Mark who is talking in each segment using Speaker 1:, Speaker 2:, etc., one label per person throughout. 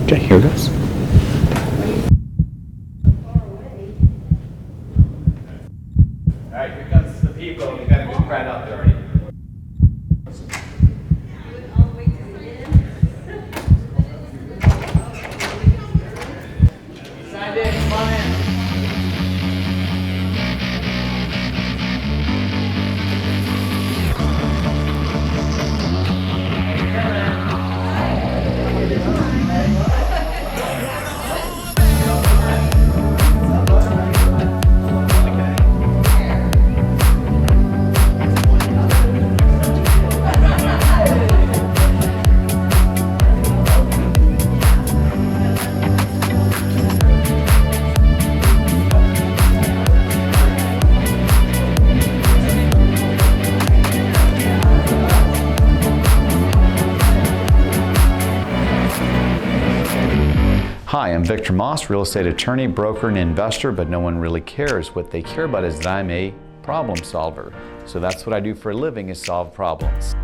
Speaker 1: Okay, here goes.
Speaker 2: All right, here comes the people. We got a good crowd out there already. Signed in, come on in.
Speaker 3: Hi, I'm Victor Maas, real estate attorney, broker, and investor, but no one really cares. What they care about is that I'm a problem solver. So that's what I do for a living, is solve problems.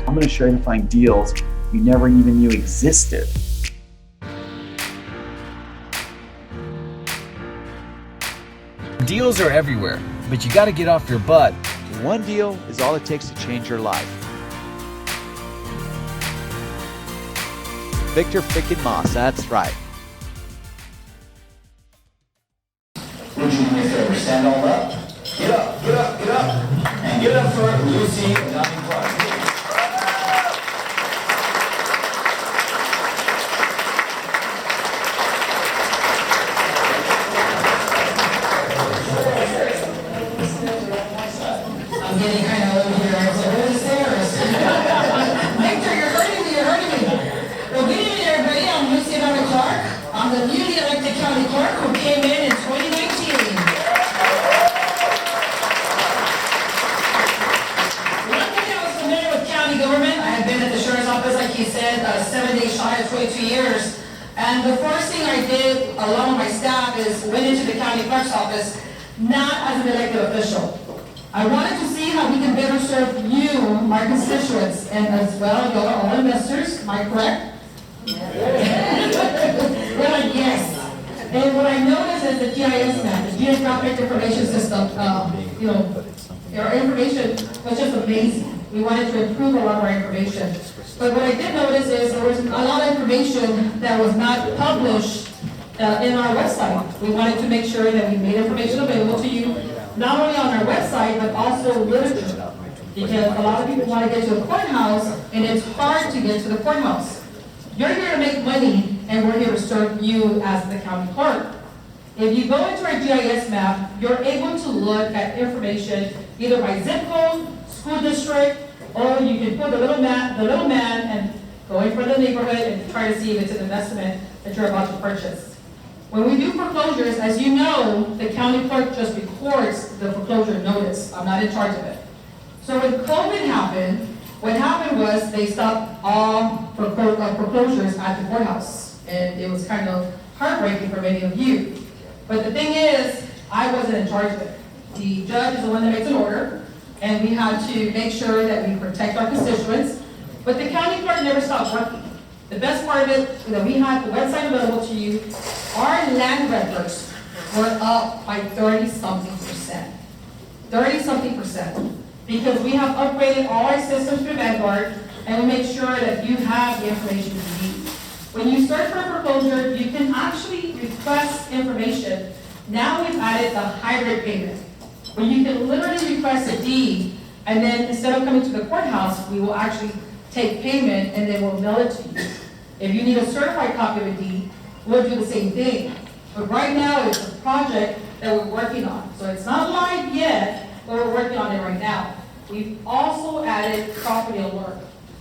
Speaker 1: I'm going to show you how to find deals you never even knew existed.
Speaker 4: Deals are everywhere, but you got to get off your butt.
Speaker 1: One deal is all it takes to change your life. Victor frickin' Maas, that's right.
Speaker 5: Would you do me a favor? Stand all up. Get up, get up, get up. And get up for Lucy Adame-Clark.
Speaker 6: I'm getting kind of old here. I was like, what is this? Victor, you're hurting me, you're hurting me. Well, good evening, everybody. I'm Lucy Adame-Clark. I'm the newly elected county clerk who came in 2019. One thing I was familiar with county government, I had been at the sheriff's office, like you said, 7 days shy of 22 years. And the first thing I did, along with my staff, is went into the county clerk's office, not as an elected official. I wanted to see how we can better serve you, my constituents, and as well, y'all are all investors, am I correct? Yes. Well, yes. And what I noticed is the GIS map, the Geographic Information System, our information was just amazing. We wanted to improve a lot of our information. But what I did notice is there was a lot of information that was not published in our website. We wanted to make sure that we made information available to you, not only on our website, but also literature. Because a lot of people want to get to the courthouse, and it's hard to get to the courthouse. You're here to make money, and we're here to serve you as the county clerk. If you go into our GIS map, you're able to look at information either by zip code, school district, or you can put the little man and go in front of the neighborhood and try to see if it's an investment that you're about to purchase. When we do foreclosures, as you know, the county clerk just records the foreclosure notice. I'm not in charge of it. So when COVID happened, what happened was they stopped all foreclosures at the courthouse. And it was kind of heartbreaking for many of you. But the thing is, I wasn't in charge of it. The judge is the one that makes an order, and we had to make sure that we protect our constituents. But the county clerk never stopped working. The best part of it is that we had the website available to you. Our land records were up by 30-something%. 30-something%. Because we have upgraded all our systems through Vanguard, and we make sure that you have the information you need. When you search for foreclosure, you can actually request information. Now we've added the hybrid payment, where you can literally request a deed, and then instead of coming to the courthouse, we will actually take payment and then we'll mail it to you. If you need a certified copy of a deed, we'll do the same thing. But right now, it's a project that we're working on. So it's not live yet, but we're working on it right now. We've also added property alert.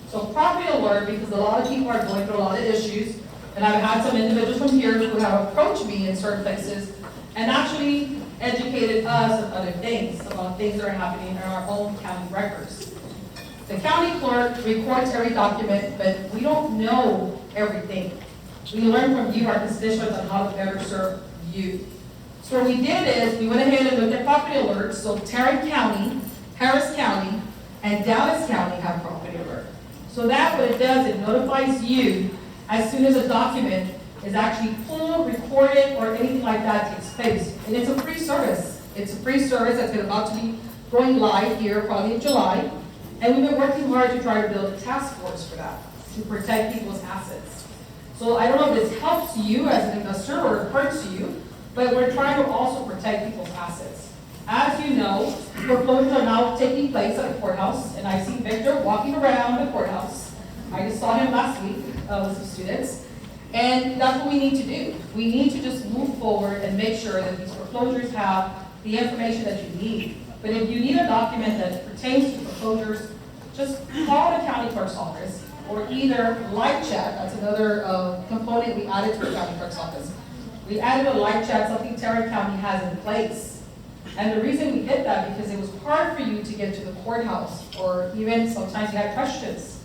Speaker 6: So property alert, because a lot of people are going through a lot of issues, and I've had some individuals from here who have approached me in certain places and actually educated us on other things, about things that are happening in our own county records. The county clerk records every document, but we don't know everything. We learn from you, our constituents, on how to better serve you. So what we did is we went ahead and looked at property alerts. So Tarrant County, Harris County, and Dallas County have property alert. So that what it does, it notifies you as soon as a document is actually pulled, recorded, or anything like that takes place. And it's a free service. It's a free service that's about to be going live here probably in July. And we've been working hard to try to build a task force for that, to protect people's assets. So I don't know if this helps you as an investor or hurts you, but we're trying to also protect people's assets. As you know, foreclosures are now taking place at the courthouse, and I see Victor walking around the courthouse. I just saw him last week with some students, and that's what we need to do. We need to just move forward and make sure that these foreclosures have the information that you need. But if you need a document that pertains to foreclosures, just call the county clerk's office, or either live chat. That's another component we added to the county clerk's office. We added a live chat, something Tarrant County has in place. And the reason we did that, because it was hard for you to get to the courthouse, or even sometimes you had questions.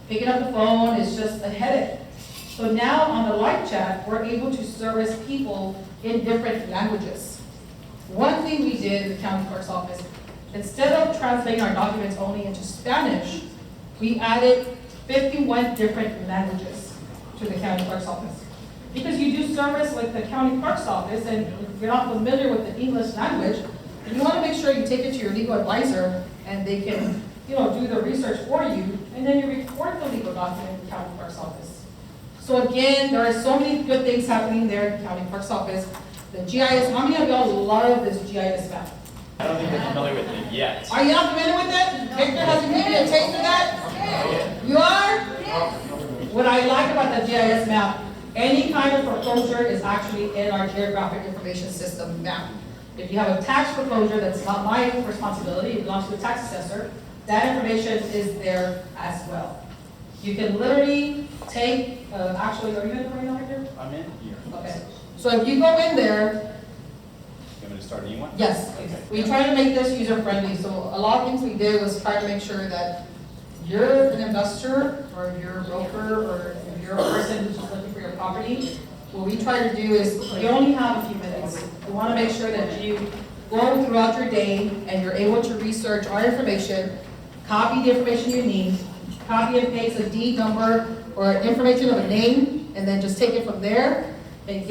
Speaker 6: Picking up the phone is just a headache. So now on the live chat, we're able to service people in different languages. One thing we did in the county clerk's office, instead of translating our documents only into Spanish, we added 51 different languages to the county clerk's office. Because you do service with the county clerk's office, and if you're not familiar with the English language, you want to make sure you take it to your legal advisor, and they can, do the research for you, and then you record the legal document in the county clerk's office. So again, there are so many good things happening there in the county clerk's office. The GIS, how many of y'all love this GIS map?
Speaker 2: I don't think they're familiar with it yet.
Speaker 6: Are you not familiar with it? Victor, has he given you a taste of that? You are? What I like about the GIS map, any kind of foreclosure is actually in our geographic information system map. If you have a tax foreclosure, that's not my responsibility, it belongs to the tax assessor, that information is there as well. You can literally take, actually, are you in it right now, Victor?
Speaker 2: I'm in here.
Speaker 6: Okay. So if you go in there,
Speaker 2: You want me to start a new one?
Speaker 6: yes, we try to make this user-friendly. So a lot of things we did was try to make sure that you're an investor, or if you're a broker, or if you're a person who's just looking for your property, what we try to do is, you only have a few minutes. We want to make sure that you go throughout your day and you're able to research our information, copy the information you need, copy and paste a deed number or information of a name, and then just take it from there and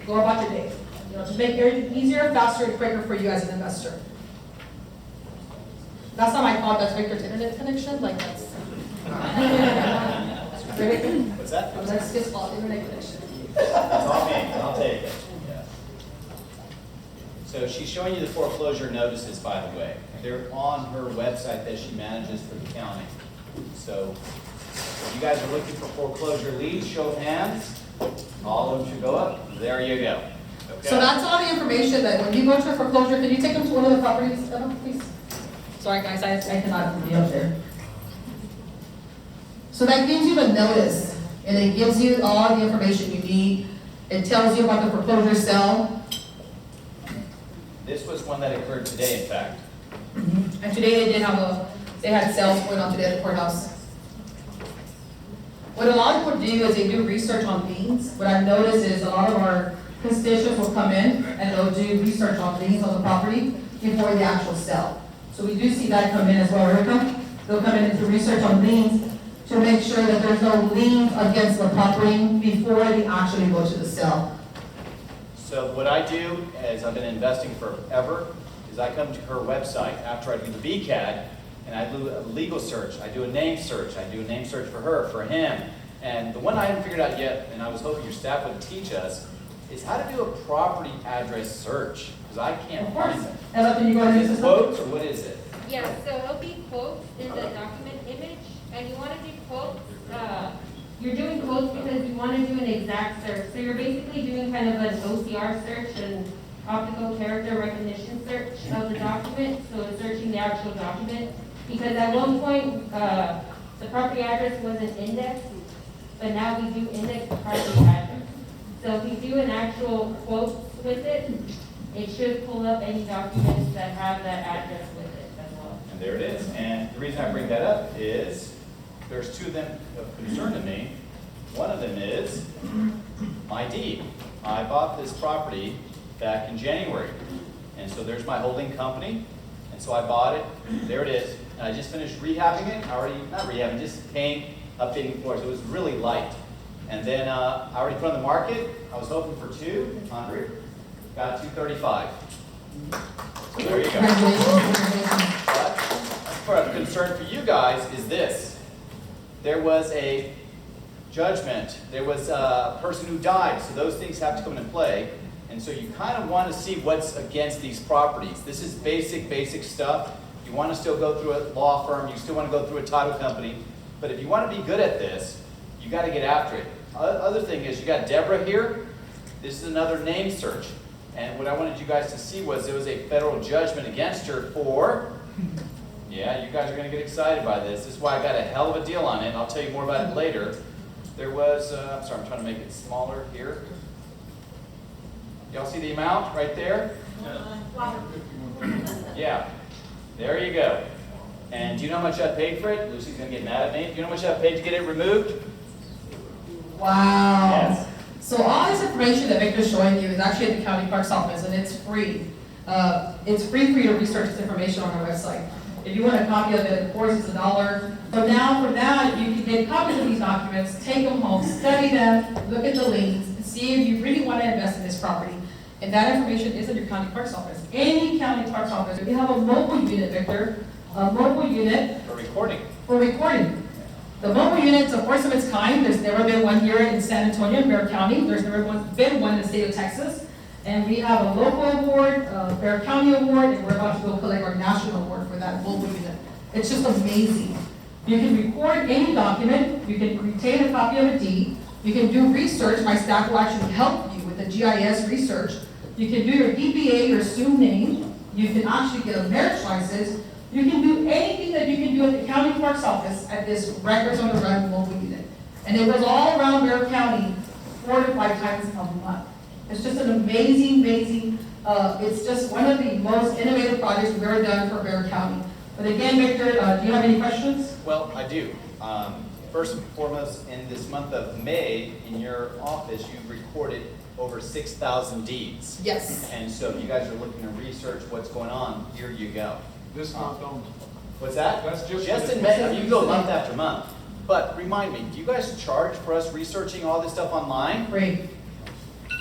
Speaker 6: go about your day. Just make it easier, faster, and quicker for you as an investor. That's not my fault, that's Victor's internet connection, like that's.
Speaker 2: What's that?
Speaker 6: That's his fault, internet connection.
Speaker 2: It's all me, I'll take it. Yeah. So she's showing you the foreclosure notices, by the way. They're on her website that she manages for the county. So if you guys are looking for foreclosure leads, show of hands, all of them should go up. There you go. Okay.
Speaker 6: So that's all the information that when you go to a foreclosure, can you take them to one of the properties, please? Sorry guys, I cannot be up there. So that gives you the notice, and it gives you all the information you need. It tells you about the foreclosure sale.
Speaker 2: This was one that occurred today, in fact.
Speaker 6: And today they had sales going on today at the courthouse. What a lot of people do is they do research on liens. What I've noticed is a lot of our constituents will come in and they'll do research on liens on the property before the actual sale. So we do see that come in as well, Erica. They'll come in and do research on liens to make sure that there's no liens against the property before they actually go to the sale.
Speaker 2: So what I do, as I've been investing forever, is I come to her website after I do the VCAD, and I do a legal search. I do a name search. I do a name search for her, for him. And the one I haven't figured out yet, and I was hoping your staff would teach us, is how to do a property address search, because I can't find them.
Speaker 6: And you go into the
Speaker 2: Is it
Speaker 6: system?
Speaker 2: quotes, or what is it?
Speaker 7: Yeah, so it'll be quotes in the document image, and you want to do quotes, you're doing quotes because you want to do an exact search. So you're basically doing kind of an OCR search, an optical character recognition search of the document, so it's searching the actual document. Because at one point, the property address wasn't indexed, but now we do index the property address. So if we do an actual quote with it, it should pull up any documents that have that address with it as well.
Speaker 2: And there it is. And the reason I bring that up is there's two of them of concern to me. One of them is my deed. I bought this property back in January. And so there's my holding company. And so I bought it. There it is. And I just finished rehabbing it. Not rehabbing, just paying updating floors. It was really light. And then I already put on the market. I was hoping for 200, got 235. So there you go. But for a concern for you guys is this. There was a judgment. There was a person who died. So those things have to come into play. And so you kind of want to see what's against these properties. This is basic stuff. You want to still go through a law firm. You still want to go through a title company. But if you want to be good at this, you got to get after it. Other thing is, you got Deborah here. This is another name search. And what I wanted you guys to see was there was a federal judgment against her for, yeah, you guys are going to get excited by this. This is why I got a hell of a deal on it. And I'll tell you more about it later. There was, I'm sorry, I'm trying to make it smaller here. Y'all see the amount right there? Yeah, there you go. And do you know how much I paid for it? Lucy's going to get mad at me. Do you know how much I paid to get it removed?
Speaker 6: Wow.
Speaker 2: Yes.
Speaker 6: So all this information that Victor's showing you is actually at the county clerk's office, and it's free. It's free for you to research this information on our website. If you want a copy of it, of course, it's $1. So now for that, you can get copies of these documents, take them home, study them, look at the links, and see if you really want to invest in this property. And that information is at your county clerk's office. Any county clerk's office. If you have a mobile unit, Victor, a mobile unit
Speaker 2: For recording.
Speaker 6: for recording. The mobile unit's a first of its kind. There's never been one here in San Antonio, Bexar County. There's never been one in the state of Texas. And we have a local award, a Bexar County award, and we're about to go collect our national award for that mobile unit. It's just amazing. You can record any document. You can retain a copy of a deed. You can do research. My staff will actually help you with the GIS research. You can do your DBA, your assumed name. You can actually get a marriage license. You can do anything that you can do at the county clerk's office at this Records on the Run mobile unit. And it was all around Bexar County 4 to 5 times a month. It's just an amazing, it's just one of the most innovative projects we've ever done for Bexar County. But again, Victor, do you have any questions?
Speaker 2: Well, I do. First and foremost, in this month of May, in your office, you've recorded over 6,000 deeds.
Speaker 6: Yes.
Speaker 2: And so if you guys are looking to research what's going on, here you go.
Speaker 8: This month only.
Speaker 2: What's that?
Speaker 8: That's just
Speaker 2: in May. You can go month after month. But remind me, do you guys charge for us researching all this stuff online?
Speaker 6: Free.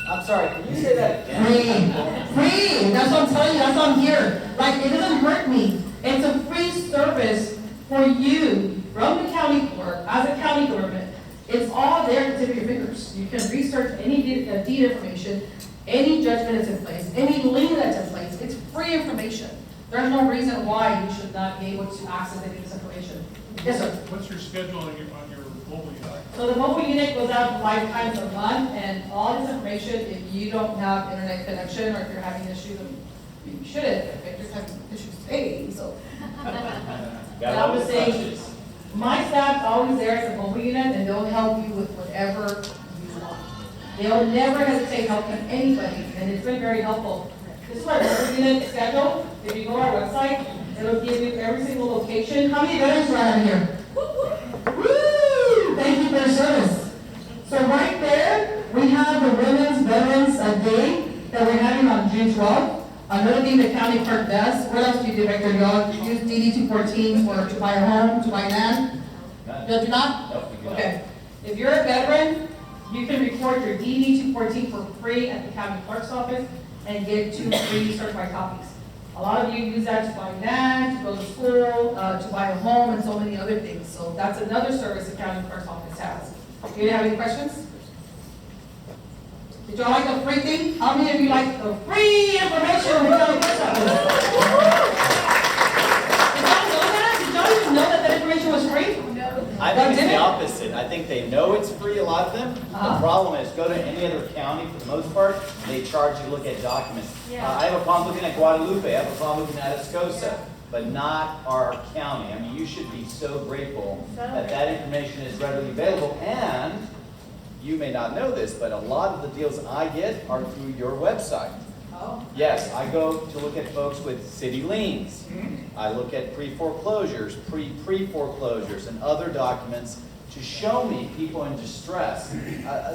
Speaker 2: I'm sorry, can you say that again?
Speaker 6: Free. That's what I'm telling you. That's why I'm here. Like, it doesn't hurt me. It's a free service for you from the county clerk as a county government. It's all there at the tip of your fingers. You can research any deed information, any judgment that's in place, any lien that's in place. It's free information. There's no reason why you should not be able to access any of this information. Yes, sir.
Speaker 8: What's your schedule on your mobile unit?
Speaker 6: So the mobile unit goes out 5 times a month, and all this information, if you don't have internet connection or if you're having issues, you shouldn't. Victor's having issues today, so.
Speaker 2: Got
Speaker 6: I'm
Speaker 2: all
Speaker 6: just
Speaker 2: the
Speaker 6: saying,
Speaker 2: questions.
Speaker 6: my staff's always there at the mobile unit, and they'll help you with whatever you want. They'll never hesitate helping anybody, and it's been very helpful. This is my mobile unit schedule. If you go to our website, it'll give you every single location. How many veterans do I have here? Woo! Thank you for your service. So right there, we have the Women's Veterans Day that we're having on June 12th. Another thing the county clerk does, what else do you do, Victor? Y'all use DD 214 to buy a home, to buy land? Do you not?
Speaker 2: Nope, we do not.
Speaker 6: Okay. If you're a veteran, you can record your DD 214 for free at the county clerk's office and get 2 free certified copies. A lot of you use that to buy land, to go to school, to buy a home, and so many other things. So that's another service the county clerk's office has. Do you have any questions? Did y'all like the free thing? How many of you like the free information from the county clerk's office? Did y'all know that? Did y'all even know that that information was free?
Speaker 2: I think it's the opposite. I think they know it's free, a lot of them.
Speaker 6: Uh-huh.
Speaker 2: The problem is, go to any other county, for the most part, they charge you to look at documents. I have a problem looking at Guadalupe, I have a problem looking at Escosa, but not our county. I mean, you should be so grateful that that information is readily available, and you may not know this, but a lot of the deals I get are through your website.
Speaker 6: Oh.
Speaker 2: Yes, I go to look at folks with city liens. I look at pre-foreclosures, pre-foreclosures, and other documents to show me people in distress.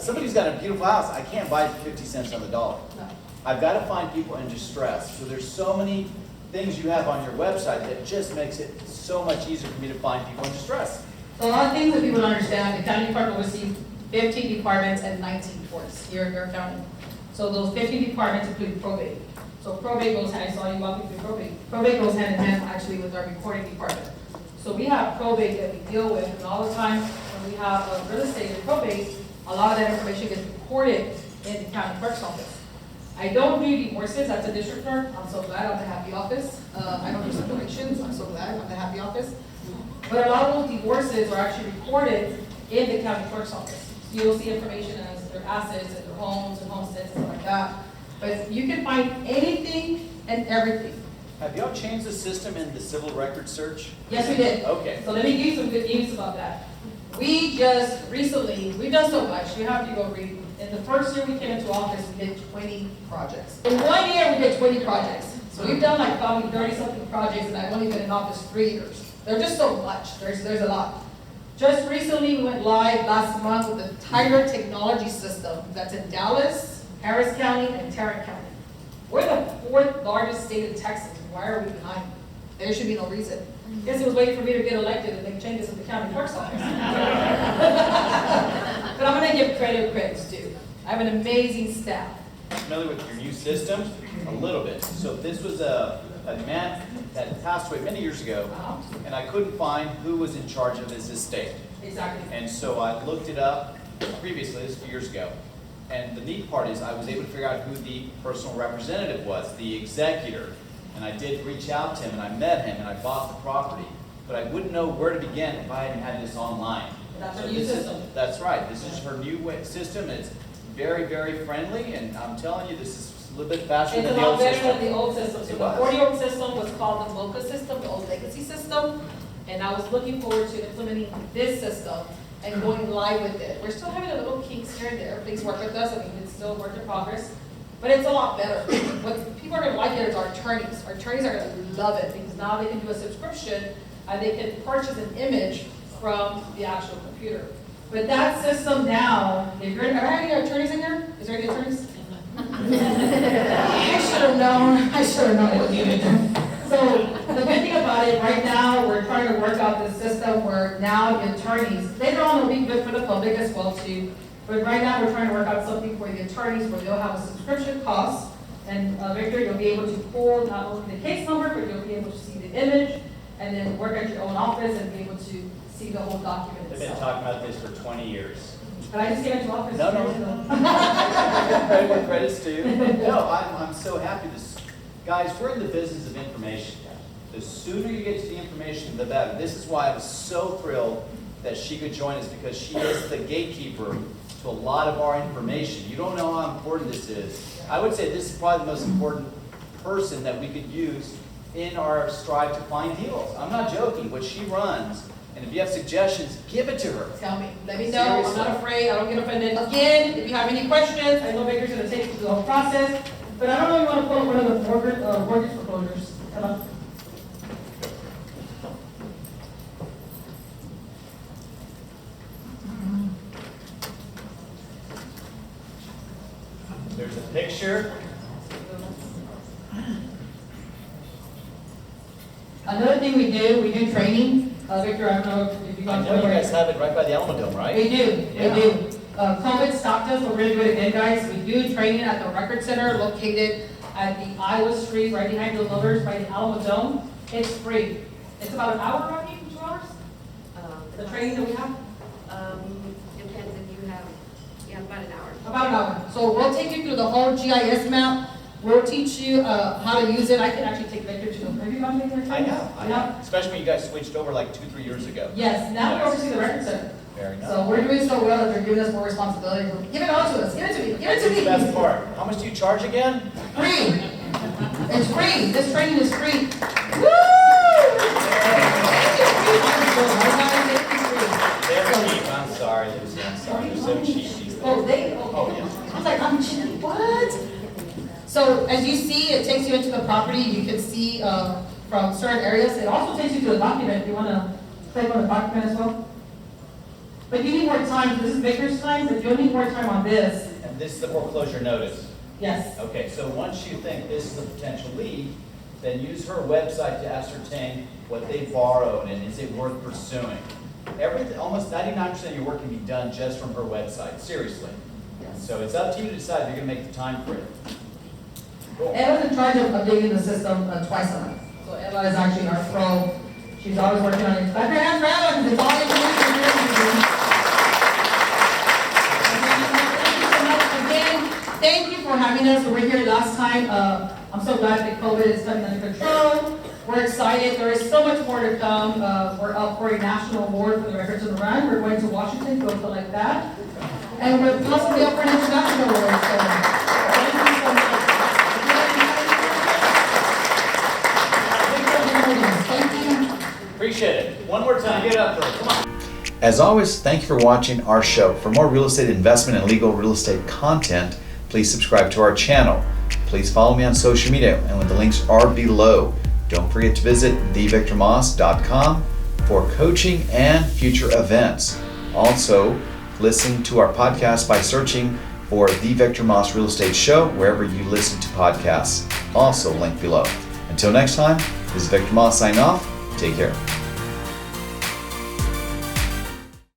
Speaker 2: Somebody's got a beautiful house. I can't buy it for 50 cents on the dollar.
Speaker 6: No.
Speaker 2: I've got to find people in distress. So there's so many things you have on your website that just makes it so much easier for me to find people in distress.
Speaker 6: So a lot of things that people don't understand, the county clerk oversees 15 departments and 19 courts here in our county. So those 15 departments include probate. So probate goes hand, I saw you walking through probate. Probate goes hand in hand actually with our recording department. So we have probate that we deal with, and all the time when we have real estate and probate, a lot of that information gets recorded in the county clerk's office. I don't do divorces, that's a district clerk, I'm so glad I'm the happy office. I don't do separations, I'm so glad I'm the happy office. But a lot of those divorces are actually recorded in the county clerk's office. So you'll see information as their assets and their homes and homesteads and stuff like that. But you can find anything and everything.
Speaker 2: Have y'all changed the system in the civil record search?
Speaker 6: Yes, we did.
Speaker 2: Okay.
Speaker 6: So let me give you some good news about that. We just recently, we've done so much, you have to go read. In the first year we came into office, we did 20 projects. In 1 year, we did 20 projects. So we've done like probably 30-something projects, and I've only been in office 3 years. They're just so much, there's a lot. Just recently, we went live last month with the Tiger technology system that's in Dallas, Harris County, and Tarrant County. We're the 4th largest state in Texas. Why are we behind? There should be no reason. Guess he was waiting for me to get elected and make changes in the county clerk's office. But I'm going to give credit where credit's due. I have an amazing staff.
Speaker 2: Familiar with your new system? A little bit. So this was a man that passed away many years ago, and I couldn't find who was in charge of his estate.
Speaker 6: Exactly.
Speaker 2: And so I looked it up previously, this was a few years ago. And the neat part is I was able to figure out who the personal representative was, the executor. And I did reach out to him, and I met him, and I bought the property. But I wouldn't know where to begin if I hadn't had this online.
Speaker 6: That's
Speaker 2: So
Speaker 6: our new
Speaker 2: this is-
Speaker 6: system.
Speaker 2: That's right. This is her new system. It's very, very friendly, and I'm telling you, this is a little bit faster
Speaker 6: It's
Speaker 2: than
Speaker 6: a
Speaker 2: the
Speaker 6: lot
Speaker 2: old
Speaker 6: better
Speaker 2: system.
Speaker 6: than the old system. So
Speaker 2: It
Speaker 6: the
Speaker 2: was.
Speaker 6: 40-year-old system was called the Mocha system, the old legacy system. And I was looking forward to implementing this system and going live with it. We're still having a little kinks here and there. Please work with us. I mean, it's still a work in progress. But it's a lot better. What people are going to like it is our attorneys. Our attorneys are going to love it because now they can do a subscription and they can purchase an image from the actual computer. But that system now, if you're, are there any attorneys in here? Is there any attorneys? I should have known. I should have known it was you. So the good thing about it, right now, we're trying to work out this system where now the attorneys, later on it'll be good for the public as well too. But right now, we're trying to work out something for the attorneys where they'll have a subscription cost. And Victor, you'll be able to pull not only the case number, but you'll be able to see the image and then work at your own office and be able to see the whole document
Speaker 2: They've been
Speaker 6: itself.
Speaker 2: talking about this for 20 years.
Speaker 6: But I just came into office.
Speaker 2: No,
Speaker 6: 2
Speaker 2: no.
Speaker 6: years ago.
Speaker 2: Credit where credit's due. No, I'm so happy. Guys, we're in the business of information. The sooner you get to the information, the better. This is why I was so thrilled that she could join us, because she is the gatekeeper to a lot of our information. You don't know how important this is. I would say this is probably the most important person that we could use in our strive to find deals. I'm not joking. What she runs, and if you have suggestions, give it to her.
Speaker 6: Tell me. Let me know. I'm
Speaker 2: Seriously.
Speaker 6: not afraid. I don't get offended. Again, if you have any questions, I know Victor's going to take you through the whole process. But I don't know if you want to pull up one of the mortgage foreclosures. Come on.
Speaker 2: There's a picture.
Speaker 6: Another thing we do training. Victor, I don't know if you
Speaker 2: I
Speaker 6: want
Speaker 2: know you
Speaker 6: to.
Speaker 2: guys have it right by the Alamodome, right?
Speaker 6: We do,
Speaker 2: Yeah.
Speaker 6: we do. COVID stopped us, but we're gonna do it again, guys. We do training at the Record Center located at the Iowa Street, right behind the Lovers, by the Alamodome. It's free. It's about an hour, Rocky, 2 hours? The training that we have?
Speaker 7: Depends if you have about an hour.
Speaker 6: About an hour. So we'll take you through the whole GIS map. We'll teach you how to use it. I can actually take Victor to them. Have you gone to the
Speaker 2: I know, I
Speaker 6: Yeah.
Speaker 2: know. Especially when you guys switched over like 2-3 years ago.
Speaker 6: Yes, now we oversee the Record Center.
Speaker 2: Very nice.
Speaker 6: So we're doing so well that they're giving us more responsibility. Give it all to us. Give it to me. Give it
Speaker 2: That's
Speaker 6: to
Speaker 2: the
Speaker 6: me.
Speaker 2: best part. How much do you charge again?
Speaker 6: Free. It's free. This training is free. Woo!
Speaker 2: They're cheap. I'm sorry, Lucy. I'm sorry. They're so cheap these days.
Speaker 6: Oh, they,
Speaker 2: Oh,
Speaker 6: okay.
Speaker 2: yeah.
Speaker 6: I was like, I'm cheap. What? So as you see, it takes you into the property. You can see from certain areas. It also takes you to the document if you want to click on the document as well. But you need more time. This is Victor's time, but you'll need more time on this.
Speaker 2: And this is the foreclosure notice.
Speaker 6: Yes.
Speaker 2: Okay, so once you think this is a potential lead, then use her website to ascertain what they borrowed and is it worth pursuing. everything, almost 99% of your work can be done just from her website, seriously.
Speaker 6: Yes.
Speaker 2: So it's up to you to decide if you're gonna make the time for it. Cool.
Speaker 6: Eva's in charge of updating the system twice a month. So Eva is actually our pro. She's always working on it. Clap your hands for Eva, because it's all information here. Thank you so much again. Thank you for having us. We were here last time. I'm so glad that COVID is coming under control. We're excited. There is so much more to come. We're up for a national award for the Records of the Run. We're going to Washington to go like that. And we're possibly up for an international award. So thank you so much. Thank you.
Speaker 2: Appreciate it. One more time, get up for it, come on.
Speaker 3: As always, thank you for watching our show. For more real estate investment and legal real estate content, please subscribe to our channel. Please follow me on social media, and the links are below. Don't forget to visit thevictormaas.com for coaching and future events. Also, listen to our podcast by searching for The Victor Maas Real Estate Show wherever you listen to podcasts. Also linked below. Until next time, this is Victor Maas signing off. Take care.